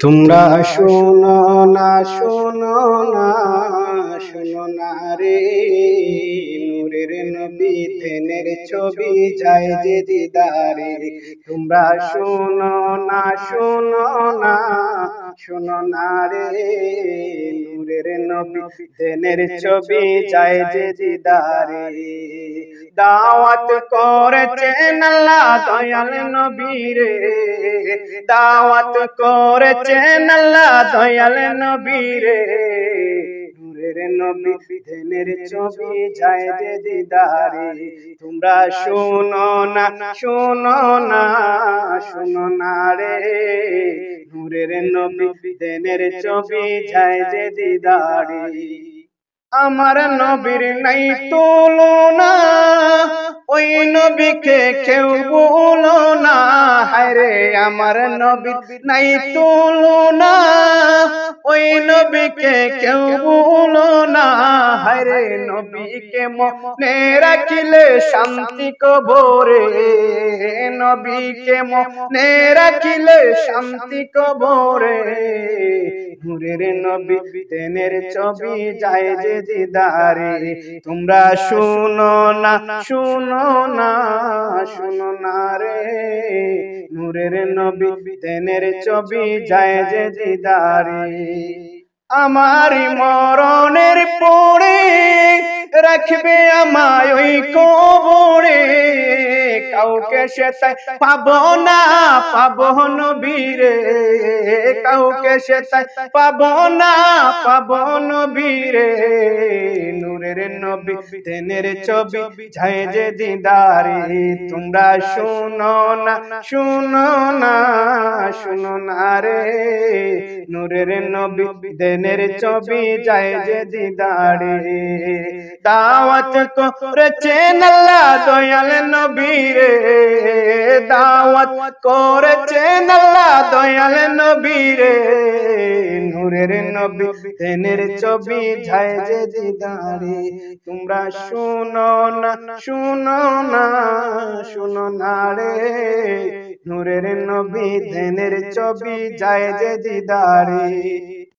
তোমরা শোনো না, শোনো না, শোনো না রে, নূরের নবী ধ্যানের ছবি যায় যে দিদারে। তোমরা শোনো না, শোনো না, শোনো না রে, নূরের নবী ধ্যানের ছবি যায় যে দিদারে। দাওয়াত করেছেন আল্লাহ দয়াল নবীরে, দাওয়াত করেছেন আল্লাহ দয়াল নবীরে, নূরের নবী ধ্যানের ছবি যায় যে দিদারে। তোমরা শোনো না, শোনো না, শোনো না রে, নূরের নবী ধ্যানের ছবি যায় যে দিদারে। আমার নবীর নাই তুলনা, ওই নবীকে কেউ বলো না, হায়রে আমার নবীর নাই তুলনা, ওই নবীকে কেউ বলো না, হায়রে নবীকে মনে রাখিলে শান্তি কবরে, নবীকে মনে রাখিলে শান্তি কবরে, নূরের নবী ধ্যানের ছবি যায় যে দিদারে। তোমরা শোনো না, শোনো না, শোনো না রে, নূরের নবী ধ্যানের ছবি যায় যে দিদারে। আমারি মরণের পরে রাখবে আমায় ওই কবরে, কাউকে সে তাই পাবো না, পাবো নবীরে, কাউকে সে তাই পাবো না, পাবো নবীরে, নূরের নবী ধ্যানের ছবি যায় যে দিদারে। তোমরা শোনো না, শোনো না, শোনো না রে, নূরের নবী ধ্যানের ছবি যায় যে দিদারে। দাওয়াত করেছেন আল্লাহ দয়াল নবীরে, দাওয়াত করেছেন আল্লাহ দয়াল নবীরে, নূরের নবী ধ্যানের ছবি যায় যে দিদারে। তোমরা শোনো না, শোনো না, শোনো না রে, নূরের নবী ধ্যানের ছবি যায় যে দিদারে।